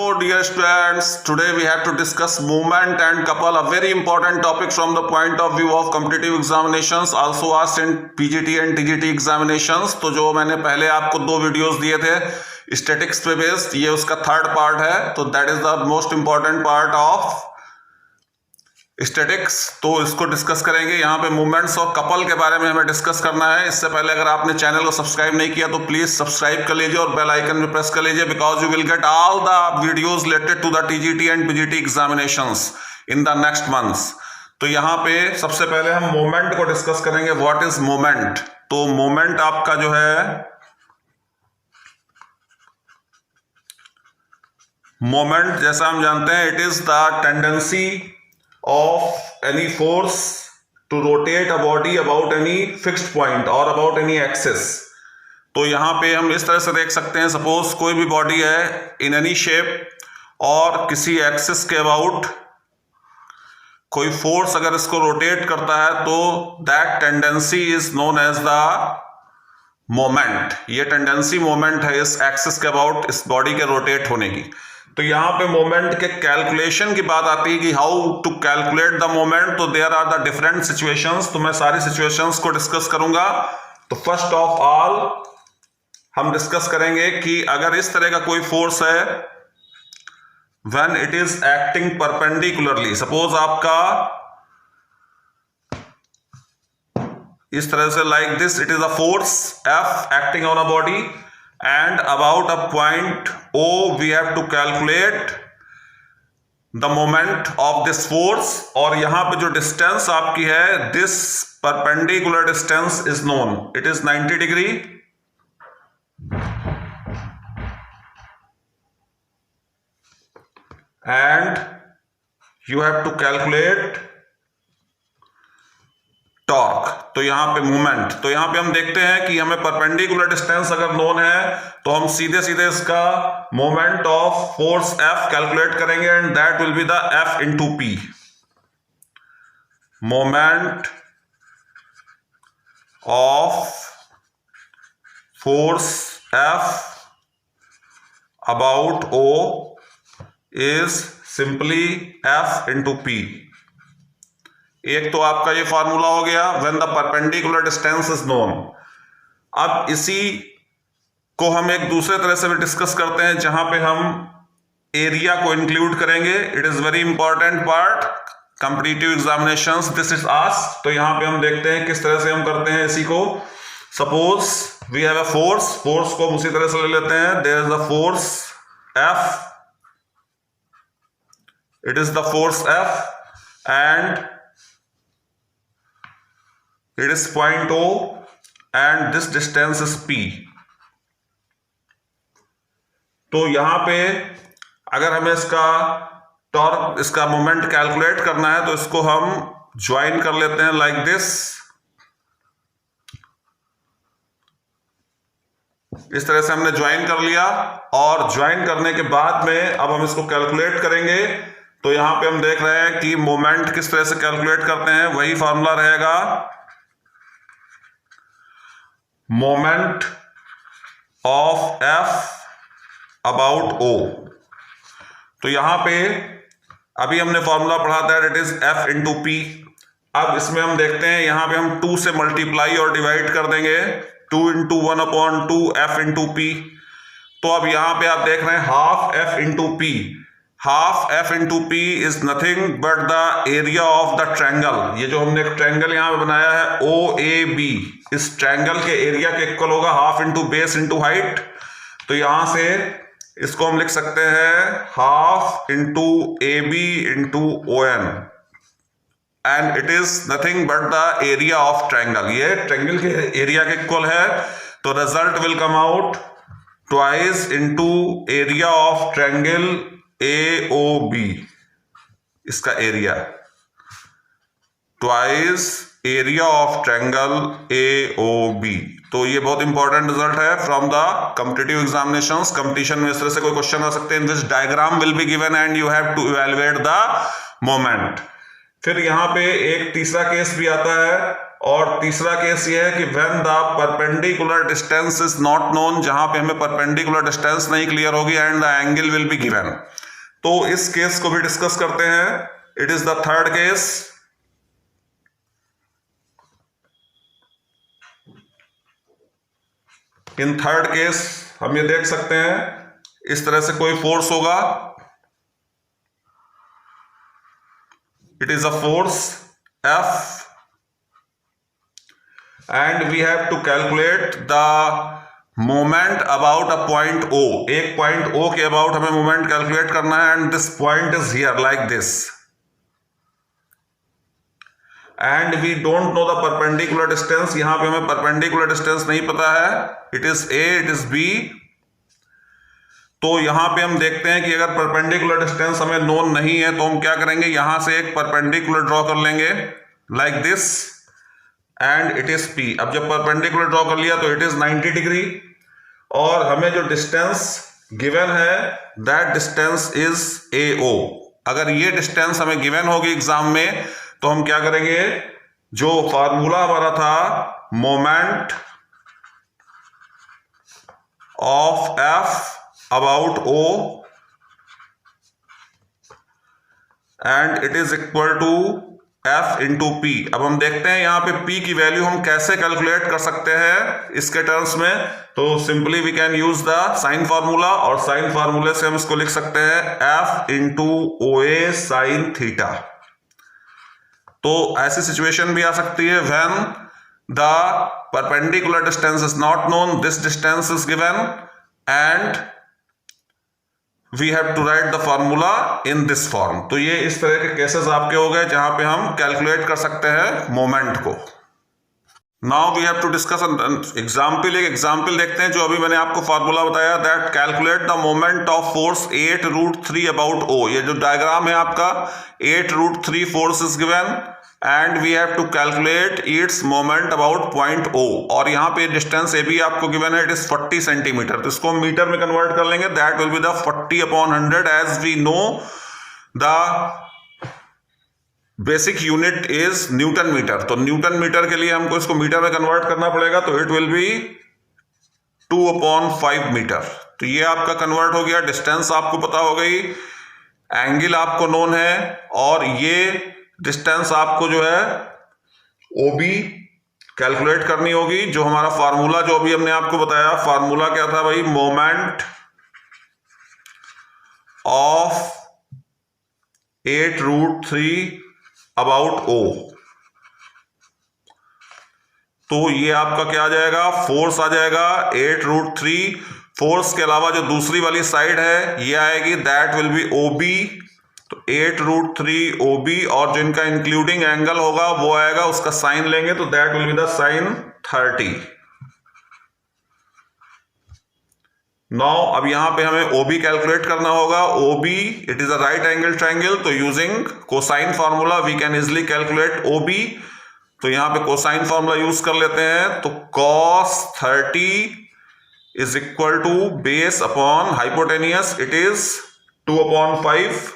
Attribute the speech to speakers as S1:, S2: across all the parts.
S1: So dear students, today we have to discuss movement and couple, a very important topic from the point of view of competitive examinations, also asked in PGT and TGT examinations. तो जो मैंने पहले आपको दो videos दिए थे statics पे based, ये उसका थर्ड पार्ट है, तो that is the most important part of statics. तो इसको डिस्कस करेंगे। यहाँ पे मूवमेंट्स और कपल के बारे में हमें डिस्कस करना है। इससे पहले अगर आपने चैनल को सब्सक्राइब नहीं किया तो प्लीज सब्सक्राइब कर लीजिए और बेल आइकन भी प्रेस कर लीजिए, because you will get all the videos related to the TGT and PGT examinations in the next months. तो यहाँ पे सबसे पहले हम मूवमेंट को डिस्कस करेंगे। What is movement? तो मूवमेंट आपका जो है, मोमेंट जैसा हम जानते हैं, it is the tendency of any force to rotate a body about any fixed point or about any axis। तो यहां पे हम इस तरह से देख सकते हैं, सपोज कोई भी बॉडी है इन एनी शेप और किसी एक्सिस के अबाउट कोई फोर्स अगर इसको रोटेट करता है तो that tendency is known as the moment. ये टेंडेंसी मोमेंट है इस एक्सिस के अबाउट इस बॉडी के रोटेट होने की। तो यहां पे मोमेंट के कैलकुलेशन की बात आती है कि how to calculate the moment. तो there are the different situations, तो मैं सारी सिचुएशंस को डिस्कस करूंगा। तो फर्स्ट ऑफ ऑल हम डिस्कस करेंगे कि अगर इस तरह का कोई फोर्स है when it is acting perpendicularly, suppose आपका इस तरह से like this, it is a force F acting on a body and about a point O we have to calculate the moment of this force। और यहां पे जो distance आपकी है, this perpendicular distance is known, it is 90 degree and you have to calculate torque. तो यहां पे movement, तो यहां पे हम देखते हैं कि हमें परपेंडिकुलर डिस्टेंस अगर नोन है तो हम सीधे सीधे इसका moment of force F calculate करेंगे and that will be the F into P। Moment of force F about O is simply F into P। एक तो आपका ये फॉर्मूला हो गया when the perpendicular distance is known. अब इसी को हम एक दूसरे तरह से भी डिस्कस करते हैं जहां पे हम एरिया को इंक्लूड करेंगे। It is very important part competitive examinations, this is asked. तो यहां पे हम देखते हैं किस तरह से हम करते हैं इसी को। Suppose we have a force, force को हम उसी तरह से ले लेते हैं। There is a force F, it is the force F and it is point O and this distance is P। तो यहां पे अगर हमें इसका टॉर्क, इसका मोमेंट कैलकुलेट करना है तो इसको हम ज्वाइन कर लेते हैं लाइक दिस। इस तरह से हमने ज्वाइन कर लिया और ज्वाइन करने के बाद में अब हम इसको कैलकुलेट करेंगे। तो यहां पे हम देख रहे हैं कि मोमेंट किस तरह से कैलकुलेट करते हैं, वही फॉर्मूला रहेगा, moment of F about O। तो यहां पे अभी हमने फॉर्मूला पढ़ा था, it is F into P। अब इसमें हम देखते हैं, यहां पे हम 2 से मल्टीप्लाई और डिवाइड कर देंगे, 2 इंटू 1/2 F इंटू P। तो अब यहां पे आप देख रहे हैं half F into P। Half F into P is nothing but the area of the triangle. ये जो हमने एक ट्रायंगल यहां पे बनाया है OAB, इस ट्रायंगल के एरिया के इक्वल होगा half into base into height. तो यहां से इसको हम लिख सकते हैं half into AB into ON and it is nothing but the area of triangle. ये ट्रायंगल के एरिया के इक्वल है। तो result will come out twice into area of triangle AOB, इसका area twice area of triangle AOB। तो ये बहुत important result है from the competitive examinations. Competition में इस तरह से कोई क्वेश्चन आ सकते हैं। In this diagram will be given and you have to evaluate the moment. फिर यहां पे एक तीसरा केस भी आता है और तीसरा केस ये है कि when the perpendicular distance is not known, जहां पे हमें परपेंडिकुलर डिस्टेंस नहीं क्लियर होगी, and the angle will be given. तो इस केस को भी डिस्कस करते हैं। It is the third case. In third case हम ये देख सकते हैं, इस तरह से कोई फोर्स होगा, it is a force F, and we have to calculate the moment about a point O। एक पॉइंट O के अबाउट हमें मोमेंट कैलकुलेट करना है, and this point is here like this, and we don't know the perpendicular distance. यहां पे हमें perpendicular distance नहीं पता है, it is A, it is B। तो यहां पे हम देखते हैं कि अगर परपेंडिकुलर डिस्टेंस हमें नोन नहीं है तो हम क्या करेंगे, यहां से एक परपेंडिकुलर ड्रॉ कर लेंगे like this, and it is P। अब जब परपेंडिकुलर ड्रॉ कर लिया तो इट इज 90 डिग्री, और हमें जो डिस्टेंस गिवन है दैट डिस्टेंस इज AO। अगर ये डिस्टेंस हमें गिवन होगी एग्जाम में तो हम क्या करेंगे, जो फार्मूला हमारा था moment of F about O and it is equal to F into P। अब हम देखते हैं यहां पे P की वैल्यू हम कैसे कैलकुलेट कर सकते हैं इसके टर्म्स में। तो simply we can use the sine formula, और साइन फार्मूले से हम इसको लिख सकते हैं F into OA sine theta. तो ऐसी सिचुएशन भी आ सकती है when the perpendicular distance is not known, this distance is given, and we have to write the formula in this form. तो ये इस तरह के केसेस आपके हो गए जहां पे हम कैलकुलेट कर सकते हैं मोमेंट को। Now we have to discuss example. एक एग्जाम्पल देखते हैं जो अभी मैंने आपको फॉर्मूला बताया, that calculate the moment of force 8√3 about O। ये जो डायग्राम है आपका, 8√3 force is given, and we have to calculate its moment about point O। और यहाँ पे डिस्टेंस AB आपको गिवन है, इट इज 40 सेंटीमीटर। तो इसको हम मीटर में कन्वर्ट कर लेंगे, that will be the 40/100, as we know the basic unit is newton metre. तो न्यूटन मीटर के लिए हमको इसको मीटर में कन्वर्ट करना पड़ेगा, तो इट विल बी 2/5 मीटर। तो ये आपका कन्वर्ट हो गया, डिस्टेंस आपको पता हो गई, एंगल आपको नोन है, और ये डिस्टेंस आपको जो है OB कैलकुलेट करनी होगी। जो हमारा फार्मूला जो अभी हमने आपको बताया, फार्मूला क्या था भाई, मोमेंट ऑफ 8√3 अबाउट O। तो ये आपका क्या आ जाएगा, फोर्स आ जाएगा 8√3। फोर्स के अलावा जो दूसरी वाली साइड है ये आएगी, दैट विल बी OB। तो 8√3 OB, और जो इनका इंक्लूडिंग एंगल होगा वो आएगा, उसका साइन लेंगे तो that will be the sine 30। Now अब यहां पे हमें OB कैलकुलेट करना होगा। OB it is a right angle triangle, तो using cosine formula we can easily calculate OB। तो यहां पे कोसाइन फार्मूला यूज कर लेते हैं, तो cos 30 is equal to base upon hypotenuse, it is 2/5।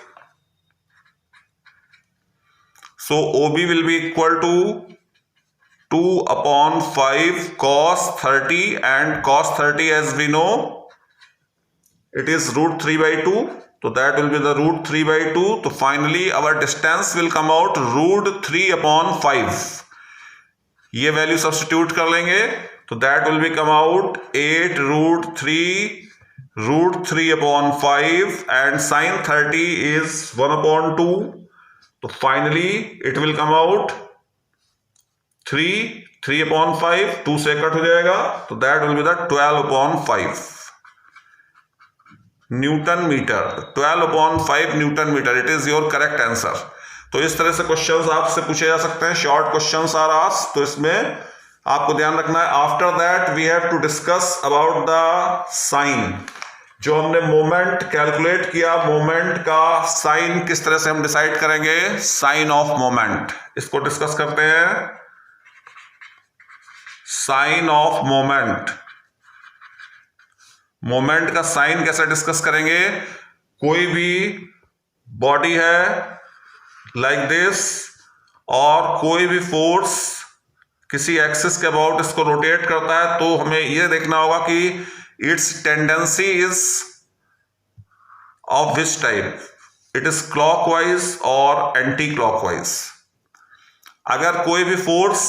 S1: So OB will be equal to 2/5 cos 30, and cos 30 as we know it is √3/2, so that will be the √3/2. So finally our distance will come out √3/5। ये value substitute कर लेंगे तो that will be come out 8√3/5, and sin 30 is 1/2। तो finally it will come out 3/5, 2 से cut हो जाएगा, तो that will be the 12/5 newton metre. 12/5 newton metre, it is your correct answer. तो इस तरह से क्वेश्चंस आपसे पूछे जा सकते हैं, शॉर्ट क्वेश्चंस आर आस्क्ड। तो इसमें आपको ध्यान रखना है, after that we have to discuss about the sign. जो हमने मोमेंट कैलकुलेट किया, मोमेंट का साइन किस तरह से हम डिसाइड करेंगे, साइन ऑफ मोमेंट, इसको डिस्कस करते हैं। साइन ऑफ मोमेंट, मोमेंट का साइन कैसे डिस्कस करेंगे। कोई भी बॉडी है लाइक दिस, और कोई भी फोर्स किसी एक्सिस के अबाउट इसको रोटेट करता है तो हमें यह देखना होगा कि it's tendency is of which type, it is clockwise और एंटी क्लॉकवाइज। अगर कोई भी फोर्स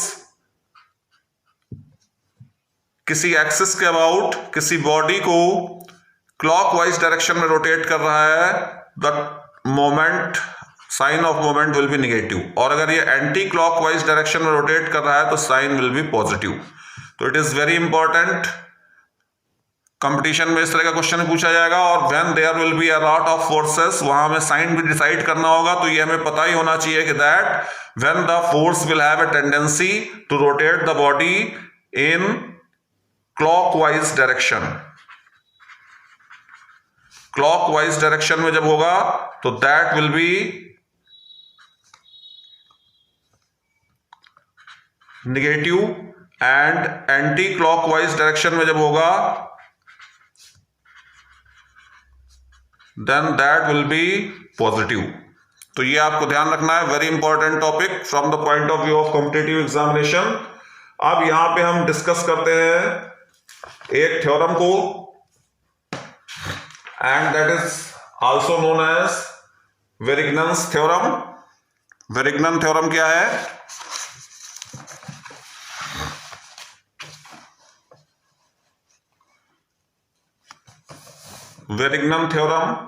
S1: किसी एक्सिस के अबाउट किसी बॉडी को क्लॉकवाइज डायरेक्शन में रोटेट कर रहा है, the moment sign of moment will be negative, और अगर ये एंटी क्लॉकवाइज डायरेक्शन में रोटेट कर रहा है तो साइन विल बी पॉजिटिव। तो it is very important, competition में इस तरह का क्वेश्चन पूछा जाएगा। और when there will be a lot of forces, वहां हमें साइन भी डिसाइड करना होगा। तो ये हमें पता ही होना चाहिए कि that when the force will have a tendency to rotate the body in clockwise direction, clockwise direction में जब होगा तो that will be negative, and anti clockwise direction में जब होगा then that will be positive. तो ये आपको ध्यान रखना है, very important topic from the point of view of competitive examination. अब यहां पे हम डिस्कस करते हैं एक थ्योरम को, and that is also known as Varignon's theorem. Varignon theorem क्या है? वेरिग्नन थ्योरम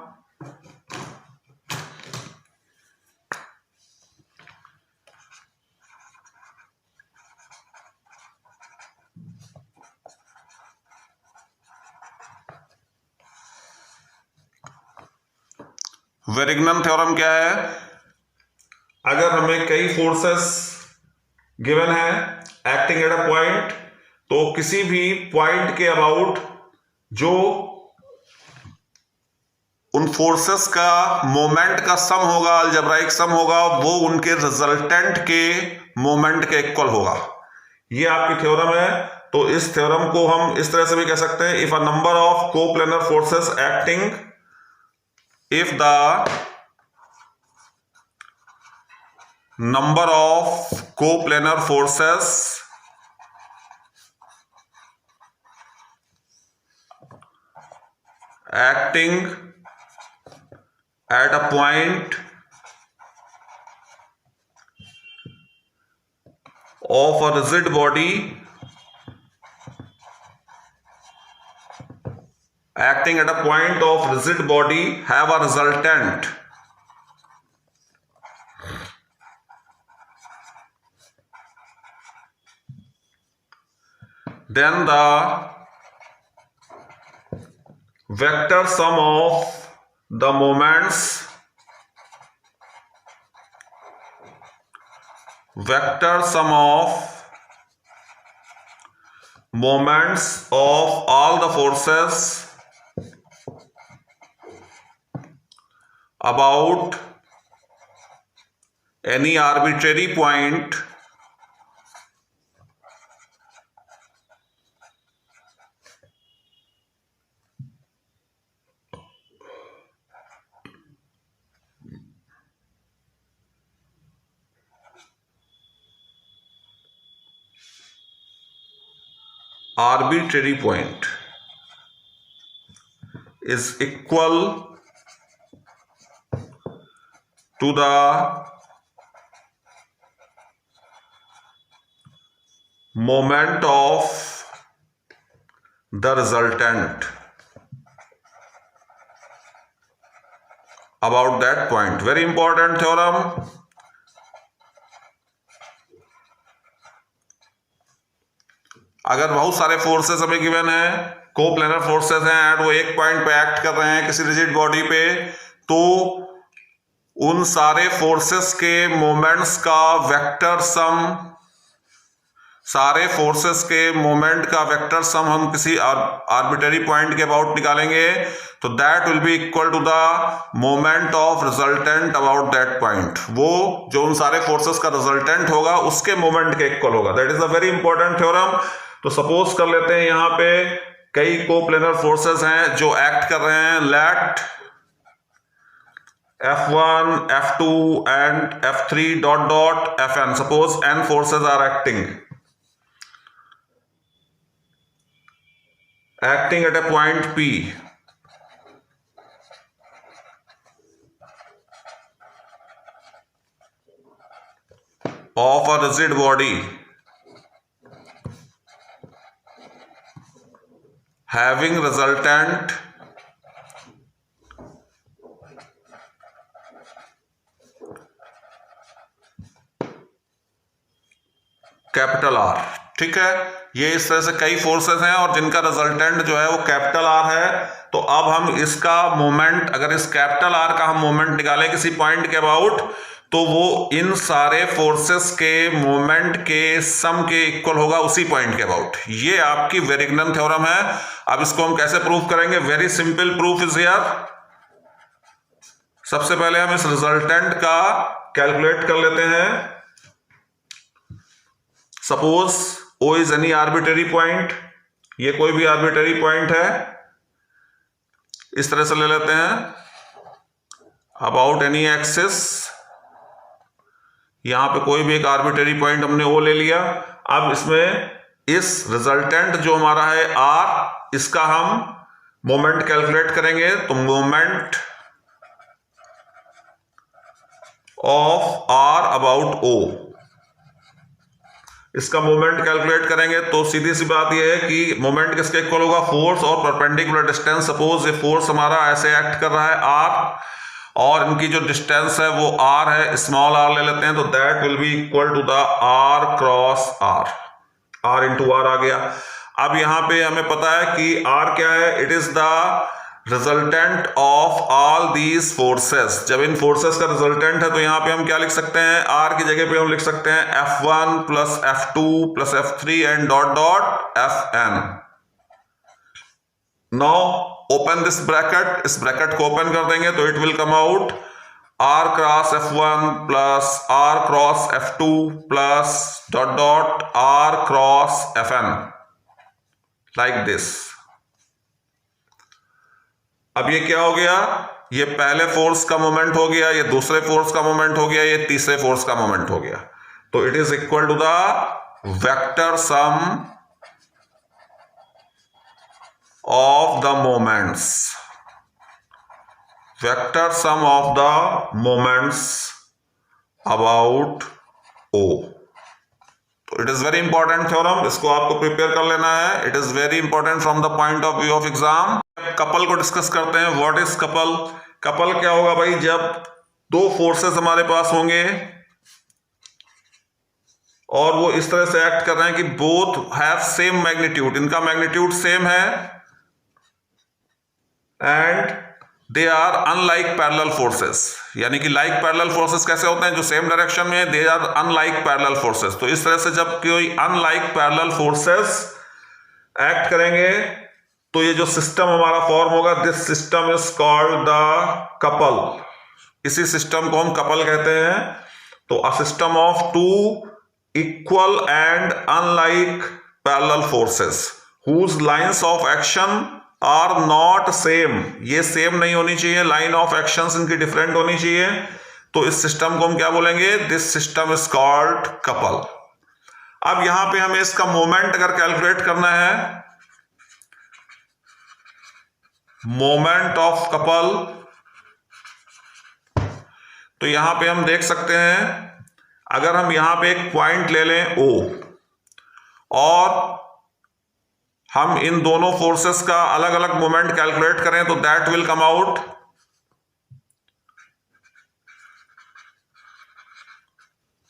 S1: वेरिग्नन थ्योरम क्या है? अगर हमें कई फोर्सेस गिवन है एक्टिंग एट अ पॉइंट, तो किसी भी पॉइंट के अबाउट जो उन फोर्सेस का मोमेंट का सम होगा, अलजेब्राइक सम होगा, वो उनके रिजल्टेंट के मोमेंट के इक्वल होगा। ये आपकी थ्योरम है। तो इस थ्योरम को हम इस तरह से भी कह सकते हैं, if a number of coplanar forces acting, if the number of coplanar forces acting at a point of a rigid body acting at a point of rigid body have a resultant then the vector sum of the moments of all the forces about any arbitrary point is equal to the moment of the resultant about that point. Very important theorem. अगर बहुत सारे forces हमें given है, coplanar forces हैं, and वो एक point पे act कर रहे हैं किसी रिजिड बॉडी पे, तो उन सारे फोर्सेस के मोमेंट्स का वेक्टर सम, सारे फोर्सेस के मोमेंट का वेक्टर सम हम किसी आर्बिट्ररी पॉइंट के अबाउट निकालेंगे, तो that will be equal to the moment of resultant about that point. वो जो उन सारे फोर्सेस का रिजल्टेंट होगा उसके मोमेंट के इक्वल होगा। That is a very important theorem. तो सपोज कर लेते हैं यहां पे कई कोप्लेनर फोर्सेस हैं जो एक्ट कर रहे हैं, late F1, F2 and F3 ... Fn, suppose n forces are acting acting at a point P of a rigid body having resultant capital R. ठीक है, ये इस तरह से कई फोर्सेस हैं और जिनका रिजल्टेंट जो है वो कैपिटल आर है। तो अब हम इसका मोमेंट, अगर इस कैपिटल आर का हम मोमेंट निकालें किसी पॉइंट के अबाउट, तो वो इन सारे फोर्सेस के मोमेंट के सम के इक्वल होगा उसी पॉइंट के अबाउट। ये आपकी वेरिग्नन थ्योरम है। अब इसको हम कैसे प्रूव करेंगे? Very simple proof is here. सबसे पहले हम इस रिजल्टेंट का कैलकुलेट कर लेते हैं। Suppose O is any arbitrary point, ये कोई भी आर्बिटरी पॉइंट है, इस तरह से ले लेते हैं अबाउट एनी एक्सिस। यहां पे कोई भी एक आर्बिटरी पॉइंट हमने O ले लिया। अब इसमें इस रिजल्टेंट जो हमारा है R, इसका हम मोमेंट कैलकुलेट करेंगे। तो moment of R about O, इसका मोमेंट कैलकुलेट करेंगे तो सीधी सी बात यह है कि मोमेंट किसके इक्वल होगा? फोर्स और परपेंडिकुलर डिस्टेंस। सपोज ये फोर्स हमारा ऐसे एक्ट कर रहा है R, और इनकी जो डिस्टेंस है वो R है, स्मॉल r ले लेते हैं, तो that will be equal to the R cross R, R into R आ गया। अब यहां पे हमें पता है कि R क्या है? It is the resultant of all these forces. जब इन फोर्सेस का रिजल्टेंट है तो यहां पे हम क्या लिख सकते हैं? R की जगह पे हम लिख सकते हैं F1 plus F2 plus F3 and dot dot Fn। Now open this bracket, इस ब्रैकेट को ओपन कर देंगे तो it will come out R cross F1 plus R cross F2 plus dot dot R cross Fn, like this. अब ये क्या हो गया? ये पहले फोर्स का मोमेंट हो गया, ये दूसरे फोर्स का मोमेंट हो गया, ये तीसरे फोर्स का मोमेंट हो गया। तो it is equal to the vector sum of the moments, vector sum of the moments about O। तो it is very important theorem, इसको आपको प्रिपेयर कर लेना है। It is very important from the point of view of exam. Couple को discuss करते हैं। What is couple? Couple क्या होगा भाई? जब दो फोर्सेस हमारे पास होंगे और वो इस तरह से एक्ट कर रहे हैं कि बोथ हैव सेम मैग्नीट्यूड, इनका मैग्नीट्यूड सेम है and they are unlike parallel forces. यानी कि लाइक पैरेलल फोर्सेस कैसे होते हैं? जो सेम डायरेक्शन में है, they are unlike parallel forces. तो इस तरह से जब कोई अनलाइक पैरेलल फोर्सेस एक्ट करेंगे तो ये जो सिस्टम हमारा फॉर्म होगा, this system is called the couple. इसी सिस्टम को हम कपल कहते हैं। तो a system of two equal and unlike parallel forces whose lines of action are not same. ये सेम नहीं होनी चाहिए, लाइन ऑफ एक्शंस इनकी डिफरेंट होनी चाहिए। तो इस सिस्टम को हम क्या बोलेंगे? This system is called couple. अब यहां पे हमें इसका मोमेंट अगर कैलकुलेट करना है, मोमेंट ऑफ कपल, तो यहां पे हम देख सकते हैं, अगर हम यहां पे एक पॉइंट ले लें O और हम इन दोनों फोर्सेस का अलग अलग मोमेंट कैलकुलेट करें तो that will come out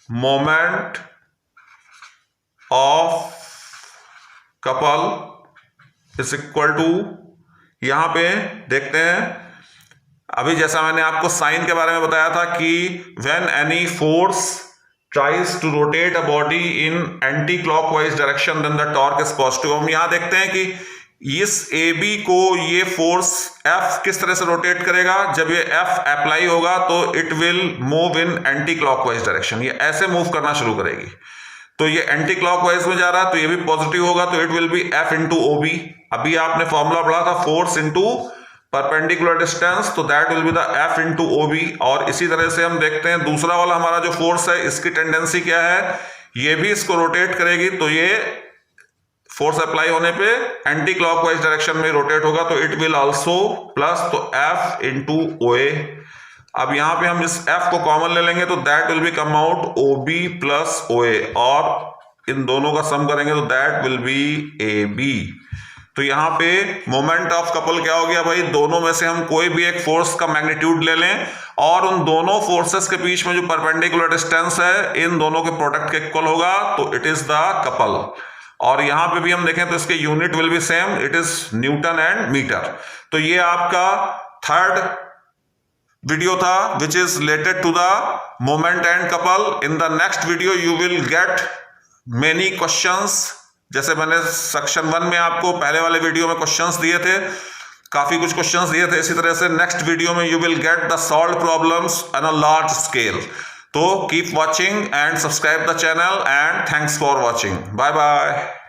S1: moment of couple is equal to, यहां पे देखते हैं, अभी जैसा मैंने आपको साइन के बारे में बताया था कि when any force tries to rotate a body in anti clockwise direction then the torque is positive. हम यहां देखते हैं कि इस AB को ये फोर्स F किस तरह से रोटेट करेगा? जब ये F अप्लाई होगा तो it will move in anti clockwise direction, ये ऐसे मूव करना शुरू करेगी। तो ये एंटी क्लॉकवाइज में जा रहा है तो ये भी पॉजिटिव होगा, तो it will be F into OB। अभी आपने फॉर्मूला पढ़ा था फोर्स इंटू परपेंडिकुलर डिस्टेंस, तो that will be the F into OB। और इसी तरह से हम देखते हैं दूसरा वाला हमारा जो फोर्स है, इसकी टेंडेंसी क्या है? ये भी इसको रोटेट करेगी, तो ये फोर्स अप्लाई होने पे एंटी क्लॉकवाइज डायरेक्शन में रोटेट होगा, तो इट विल आल्सो प्लस, तो F इंटू OA। अब यहां पे हम इस F को कॉमन ले लेंगे तो that will B come out OB plus OA, और इन दोनों का सम करेंगे तो दैट विल बी AB। तो यहाँ पे मोमेंट ऑफ कपल क्या हो गया भाई, दोनों में से हम कोई भी एक फोर्स का मैग्नीट्यूड ले लें और उन दोनों फोर्सेस के बीच में जो परपेंडिकुलर डिस्टेंस है इन दोनों के प्रोडक्ट के इक्वल होगा, तो इट इज द कपल। और यहां पे भी हम देखें तो इसके unit will be same, it is newton and meter. तो ये आपका थर्ड वीडियो था which is related to the moment and couple. In the next video you will get many questions, जैसे मैंने सेक्शन 1 में आपको पहले वाले वीडियो में क्वेश्चंस दिए थे, काफी कुछ क्वेश्चंस दिए थे, इसी तरह से नेक्स्ट वीडियो में you will get the solve problems on a large scale. तो keep watching and subscribe the channel and thanks for watching. Bye bye.